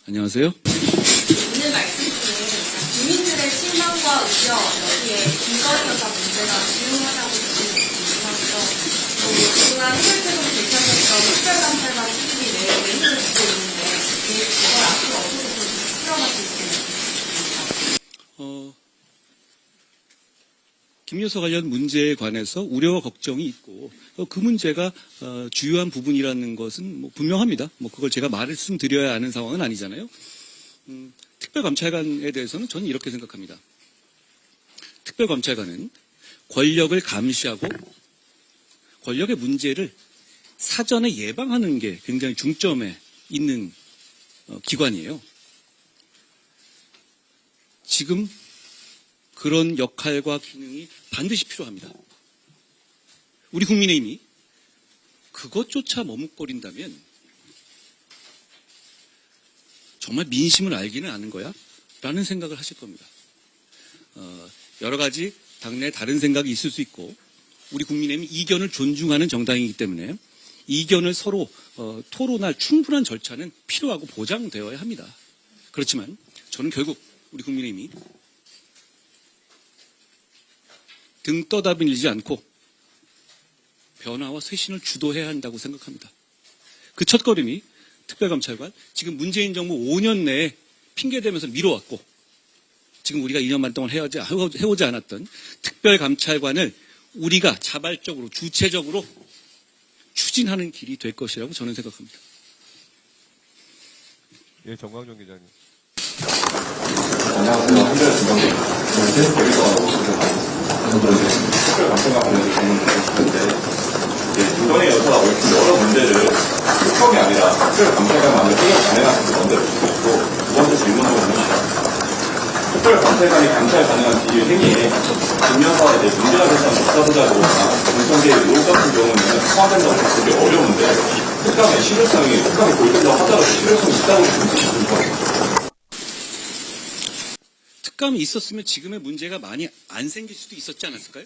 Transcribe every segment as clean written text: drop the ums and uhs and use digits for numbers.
안녕하세요. 오늘 말씀 중에 국민들의 실망과 우려 여기에 김건희 여사 문제가 중요하다고 보시는지 궁금하고요. 그동안 효율적으로 제시하셨던 특별감찰관 수준이 내용을 듣고 있는데 그걸 앞으로 어떻게 좀 풀어나갈지 궁금합니다. 김여사 관련 문제에 관해서 우려와 걱정이 있고 그 문제가 주요한 부분이라는 것은 뭐 분명합니다. 뭐 그걸 제가 말씀드려야 하는 상황은 아니잖아요. 특별감찰관에 대해서는 저는 이렇게 생각합니다. 특별감찰관은 권력을 감시하고 권력의 문제를 사전에 예방하는 게 굉장히 중점에 있는 기관이에요. 지금 그런 역할과 기능이 반드시 필요합니다. 우리 국민의힘이 그것조차 머뭇거린다면 정말 민심을 알기는 아는 거야? 라는 생각을 하실 겁니다. 여러 가지 당내 다른 생각이 있을 수 있고 우리 국민의힘이 이견을 존중하는 정당이기 때문에 이견을 서로 토론할 충분한 절차는 필요하고 보장되어야 합니다. 그렇지만 저는 결국 우리 국민의힘이 등 떠다밀지 않고 변화와 쇄신을 주도해야 한다고 생각합니다. 그 첫걸음이 특별감찰관, 지금 문재인 정부 5년 내에 핑계대면서 미뤄왔고 지금 우리가 2년 반 동안 해오지 않았던 특별감찰관을 우리가 자발적으로 주체적으로 추진하는 길이 될 것이라고 저는 생각합니다. 예, 정광종 기자님. 안녕하세요. 한별 김광재입니다. 저는 계속 여기서 하고 특별감찰관 관련해서 질문을 드리고 싶은데 김건희 여사가 얽힌 여러 문제를 특검이 아니라 특별감찰관만을 해결 가능한 먼저 여쭙고 두 번째 질문으로는 특별감찰관이 감찰 가능한 비리 행위에 김 여사가 문제가 됐던 역사보다도 공정계의 의혹 같은 경우는 포함된다고 보기 어려운데 특감의 실효성이 특감이 고입된다고 하더라도 실효성이 있다고 보십니까? 특감이 있었으면 지금의 문제가 많이 안 생길 수도 있었지 않았을까요?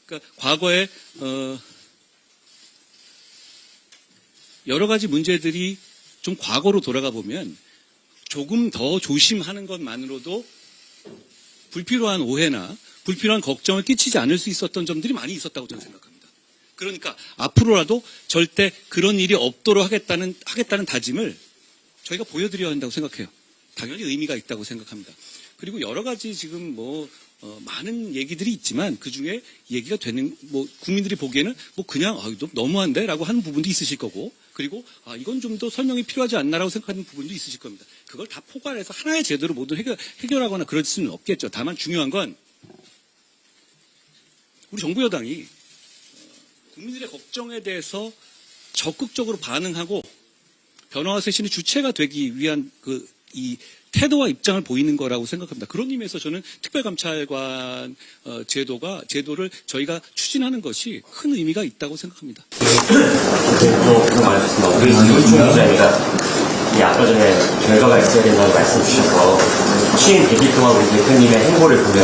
그러니까 과거에 여러 가지 문제들이 좀 과거로 돌아가 보면 조금 더 조심하는 것만으로도 불필요한 오해나 불필요한 걱정을 끼치지 않을 수 있었던 점들이 많이 있었다고 저는 생각합니다. 그러니까 앞으로라도 절대 그런 일이 없도록 하겠다는 다짐을 저희가 보여드려야 한다고 생각해요. 당연히 의미가 있다고 생각합니다. 그리고 여러 가지 지금 많은 얘기들이 있지만 그 중에 얘기가 되는, 국민들이 보기에는 그냥, 너무한데? 라고 하는 부분도 있으실 거고, 그리고, 이건 좀 더 설명이 필요하지 않나라고 생각하는 부분도 있으실 겁니다. 그걸 다 포괄해서 하나의 제도로 모두 해결하거나 그럴 수는 없겠죠. 다만 중요한 건, 우리 정부 여당이 국민들의 걱정에 대해서 적극적으로 반응하고 변화와 쇄신의 주체가 되기 위한 이 태도와 입장을 보이는 거라고 생각합니다. 그런 의미에서 저는 특별감찰관 제도를 저희가 추진하는 것이 큰 의미가 있다고 생각합니다. 또 말했습니다. 우리 이윤중 기자님이 아까 전에 결과가 있어야 된다고 말씀 주셔서 취임 100일 동안 우리 대표님의 행보를 보면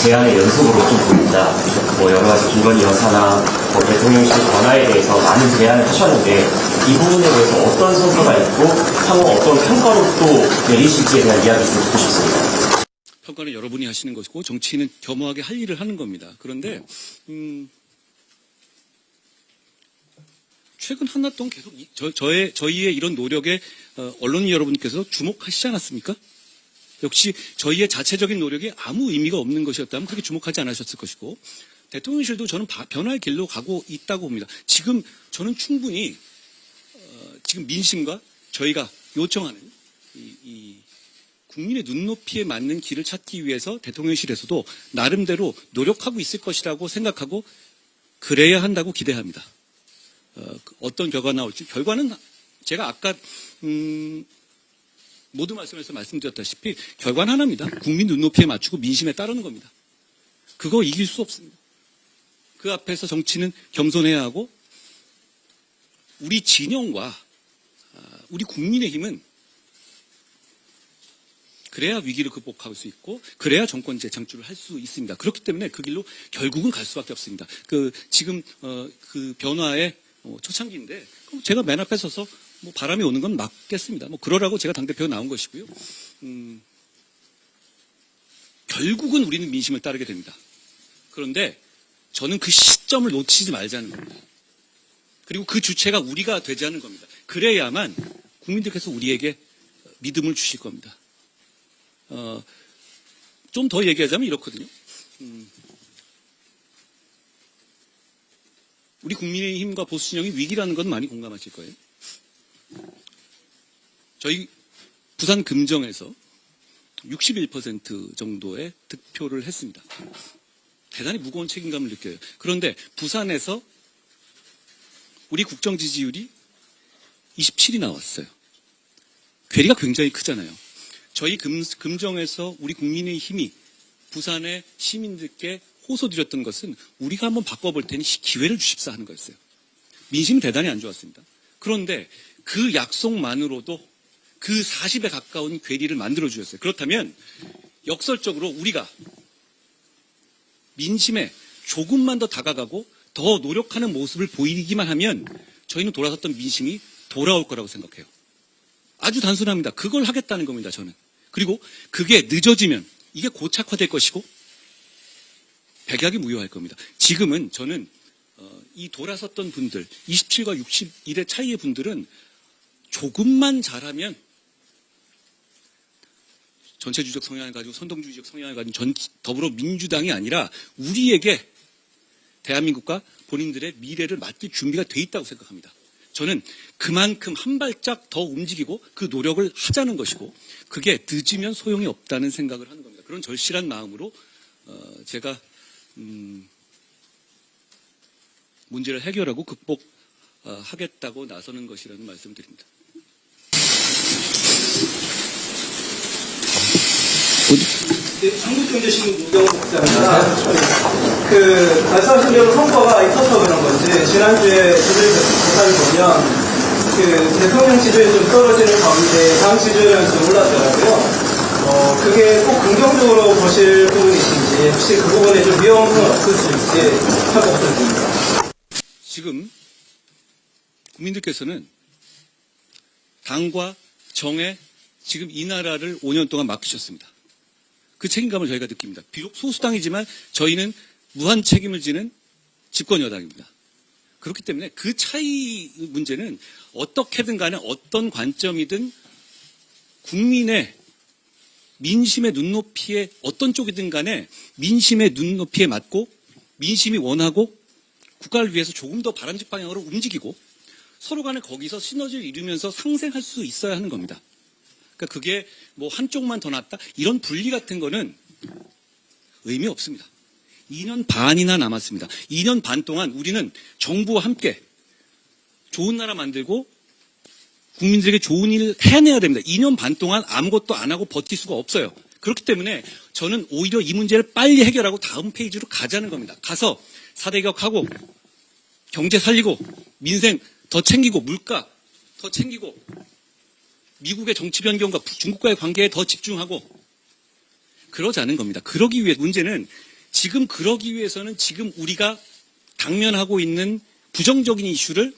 제안의 연속으로 좀 보입니다. 여러 가지 김건희 여사나 대통령실 변화에 대해서 많은 제안을 하셨는데 이 부분에 대해서 어떤 성과가 있고 향후 어떤 평가로 또 내리실지에 대한 이야기 좀 듣고 싶습니다. 평가는 여러분이 하시는 것이고 정치인은 겸허하게 할 일을 하는 겁니다. 그런데 최근 한나 동안 계속 저희의 이런 노력에 언론인 여러분께서 주목하시지 않았습니까? 역시 저희의 자체적인 노력이 아무 의미가 없는 것이었다면 그렇게 주목하지 않으셨을 것이고 대통령실도 저는 변화의 길로 가고 있다고 봅니다. 지금 저는 충분히 지금 민심과 저희가 요청하는 이 국민의 눈높이에 맞는 길을 찾기 위해서 대통령실에서도 나름대로 노력하고 있을 것이라고 생각하고 그래야 한다고 기대합니다. 어떤 결과가 나올지 결과는 제가 아까 모두 말씀에서 말씀드렸다시피 결과는 하나입니다. 국민 눈높이에 맞추고 민심에 따르는 겁니다. 그거 이길 수 없습니다. 그 앞에서 정치는 겸손해야 하고 우리 진영과 우리 국민의힘은 그래야 위기를 극복할 수 있고 그래야 정권 재창출을 할 수 있습니다. 그렇기 때문에 그 길로 결국은 갈 수밖에 없습니다. 지금 그 변화의 초창기인데 제가 맨 앞에 서서 뭐 바람이 오는 건 맞겠습니다. 뭐 그러라고 제가 당대표가 나온 것이고요. 결국은 우리는 민심을 따르게 됩니다. 그런데 저는 그 시점을 놓치지 말자는 겁니다. 그리고 그 주체가 우리가 되자는 겁니다. 그래야만 국민들께서 우리에게 믿음을 주실 겁니다. 좀 더 얘기하자면 이렇거든요. 우리 국민의힘과 보수진영이 위기라는 건 많이 공감하실 거예요. 저희 부산 금정에서 61% 정도의 득표를 했습니다. 대단히 무거운 책임감을 느껴요. 그런데 부산에서 우리 국정 지지율이 27이 나왔어요. 괴리가 굉장히 크잖아요. 저희 금정에서 우리 국민의힘이 부산의 시민들께 호소드렸던 것은 우리가 한번 바꿔볼 테니 기회를 주십사 하는 거였어요. 민심이 대단히 안 좋았습니다. 그런데 그 약속만으로도 그 40에 가까운 괴리를 만들어주셨어요. 그렇다면 역설적으로 우리가 민심에 조금만 더 다가가고 더 노력하는 모습을 보이기만 하면 저희는 돌아섰던 민심이 돌아올 거라고 생각해요. 아주 단순합니다. 그걸 하겠다는 겁니다, 저는. 그리고 그게 늦어지면 이게 고착화될 것이고 백약이 무효할 겁니다. 지금은 저는 이 돌아섰던 분들, 27과 61의 차이의 분들은 조금만 잘하면 전체주의적 성향을 가지고 선동주의적 성향을 가진 더불어민주당이 아니라 우리에게 대한민국과 본인들의 미래를 맡길 준비가 돼 있다고 생각합니다. 저는 그만큼 한 발짝 더 움직이고 그 노력을 하자는 것이고 그게 늦으면 소용이 없다는 생각을 하는 겁니다. 그런 절실한 마음으로 제가 문제를 해결하고 극복하겠다고 나서는 것이라는 말씀드립니다. 한국경제신문 문경호 기자입니다. 말씀하신 대로 선거가 있어서 그런 건지 지난주에 지지율 조사를 보면 대통령 지지율이 좀 떨어지는 가운데 당 지지율은 좀 올랐더라고요. 그게 꼭 긍정적으로 보실 부분이신지 혹시 그 부분에 좀 위험은 없을 수 있지 하고 부탁드립니다. 지금 국민들께서는 당과 정에 지금 이 나라를 5년 동안 맡기셨습니다. 그 책임감을 저희가 느낍니다. 비록 소수당이지만 저희는 무한 책임을 지는 집권 여당입니다. 그렇기 때문에 그 차이 문제는 어떻게든 간에 어떤 관점이든 국민의 민심의 눈높이에 어떤 쪽이든 간에 민심의 눈높이에 맞고 민심이 원하고 국가를 위해서 조금 더 바람직 방향으로 움직이고 서로 간에 거기서 시너지를 이루면서 상생할 수 있어야 하는 겁니다. 그러니까 그게 뭐 한쪽만 더 낫다 이런 분리 같은 거는 의미 없습니다. 2년 반이나 남았습니다. 2년 반 동안 우리는 정부와 함께 좋은 나라 만들고 국민들에게 좋은 일을 해내야 됩니다. 2년 반 동안 아무것도 안 하고 버틸 수가 없어요. 그렇기 때문에 저는 오히려 이 문제를 빨리 해결하고 다음 페이지로 가자는 겁니다. 가서 4대 개혁하고 경제 살리고 민생 더 챙기고 물가 더 챙기고 미국의 정치 변경과 중국과의 관계에 더 집중하고 그러자는 겁니다. 그러기 위해 문제는 지금 그러기 위해서는 지금 우리가 당면하고 있는 부정적인 이슈를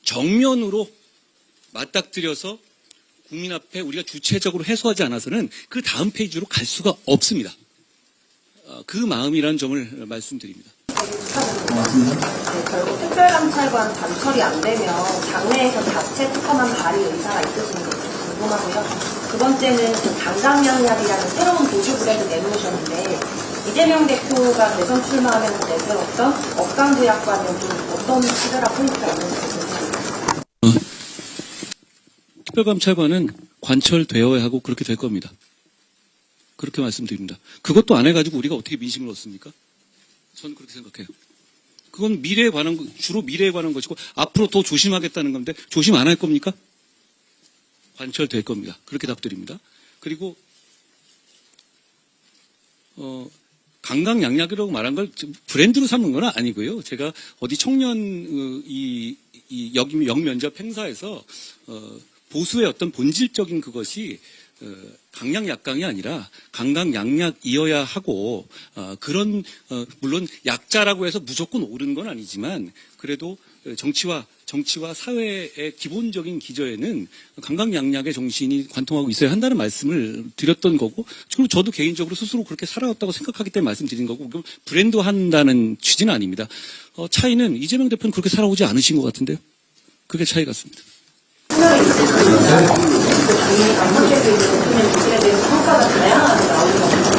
정면으로 맞닥뜨려서 국민 앞에 우리가 주체적으로 해소하지 않아서는 그 다음 페이지로 갈 수가 없습니다. 그 마음이라는 점을 말씀드립니다. 결국 특별감찰관 단철이 안 되면 당내에서 자체 특검안 발의 의사가 있으신지 궁금하고요. 두 번째는 당강양약이라는 새로운 도주 브랜드 내놓으셨는데 이재명 대표가 대선 출마하면서 내세웠던 억강제약과는 좀 어떤 차별화 포인트가 있는지 궁금합니다. 특별감찰관은 관철되어야 하고 그렇게 될 겁니다. 그렇게 말씀드립니다. 그것도 안 해가지고 우리가 어떻게 민심을 얻습니까? 저는 그렇게 생각해요. 그건 미래에 관한, 주로 미래에 관한 것이고, 앞으로 더 조심하겠다는 건데, 조심 안 할 겁니까? 관철될 겁니다. 그렇게 답드립니다. 그리고, 강강약약이라고 말한 걸 브랜드로 삼는 건 아니고요. 제가 어디 청년, 영면접 행사에서, 보수의 어떤 본질적인 그것이, 강약약강이 아니라 강강약약이어야 하고 그런 물론 약자라고 해서 무조건 옳은 건 아니지만 그래도 정치와 사회의 기본적인 기저에는 강강약약의 정신이 관통하고 있어야 한다는 말씀을 드렸던 거고 그리고 저도 개인적으로 스스로 그렇게 살아왔다고 생각하기 때문에 말씀드린 거고 브랜드한다는 취지는 아닙니다. 차이는 이재명 대표는 그렇게 살아오지 않으신 것 같은데요. 그게 차이 같습니다. 생각이 있으시니까 당연히 강력하게 대통령 기질에 대해서 평가가 다양하게 나오는 것 같아요.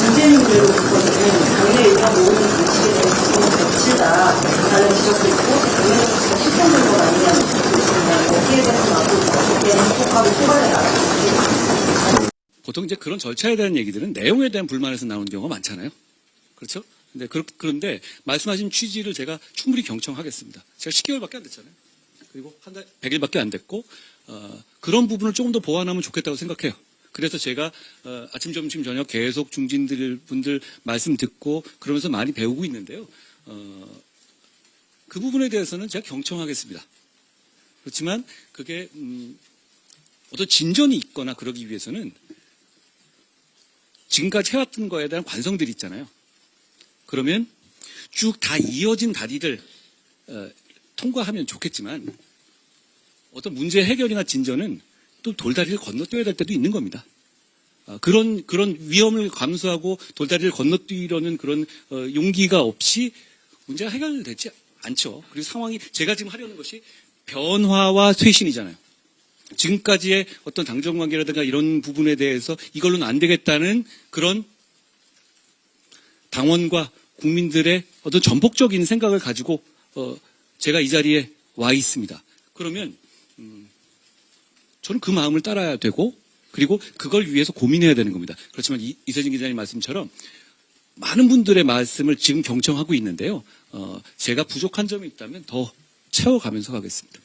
문재인으로부터는 당내 일반 모든 방식에 대해서 너무 거칠다라는 지적도 있고 당내에서 실천된 것 아니냐는 지적도 있습니다. 여기에 대해서 앞으로 어떻게 행복하고 소관해 나가는지. 보통 이제 그런 절차에 대한 얘기들은 내용에 대한 불만에서 나오는 경우가 많잖아요. 그렇죠? 그런데 말씀하신 취지를 제가 충분히 경청하겠습니다. 제가 10개월밖에 안 됐잖아요. 그리고 한 달 100일밖에 안 됐고 그런 부분을 조금 더 보완하면 좋겠다고 생각해요. 그래서 제가 아침, 점심, 저녁 계속 중진분들 말씀 듣고 그러면서 많이 배우고 있는데요. 그 부분에 대해서는 제가 경청하겠습니다. 그렇지만 그게 어떤 진전이 있거나 그러기 위해서는 지금까지 해왔던 거에 대한 관성들이 있잖아요. 그러면 쭉 다 이어진 다리를 통과하면 좋겠지만 어떤 문제 해결이나 진전은 또 돌다리를 건너뛰어야 될 때도 있는 겁니다. 그런 위험을 감수하고 돌다리를 건너뛰려는 그런 용기가 없이 문제가 해결되지 않죠. 그리고 상황이 제가 지금 하려는 것이 변화와 쇄신이잖아요. 지금까지의 어떤 당정관계라든가 이런 부분에 대해서 이걸로는 안 되겠다는 그런 당원과 국민들의 어떤 전폭적인 생각을 가지고 제가 이 자리에 와 있습니다. 그러면 저는 그 마음을 따라야 되고 그리고 그걸 위해서 고민해야 되는 겁니다. 그렇지만 이세진 기자님 말씀처럼 많은 분들의 말씀을 지금 경청하고 있는데요. 제가 부족한 점이 있다면 더 채워가면서 가겠습니다.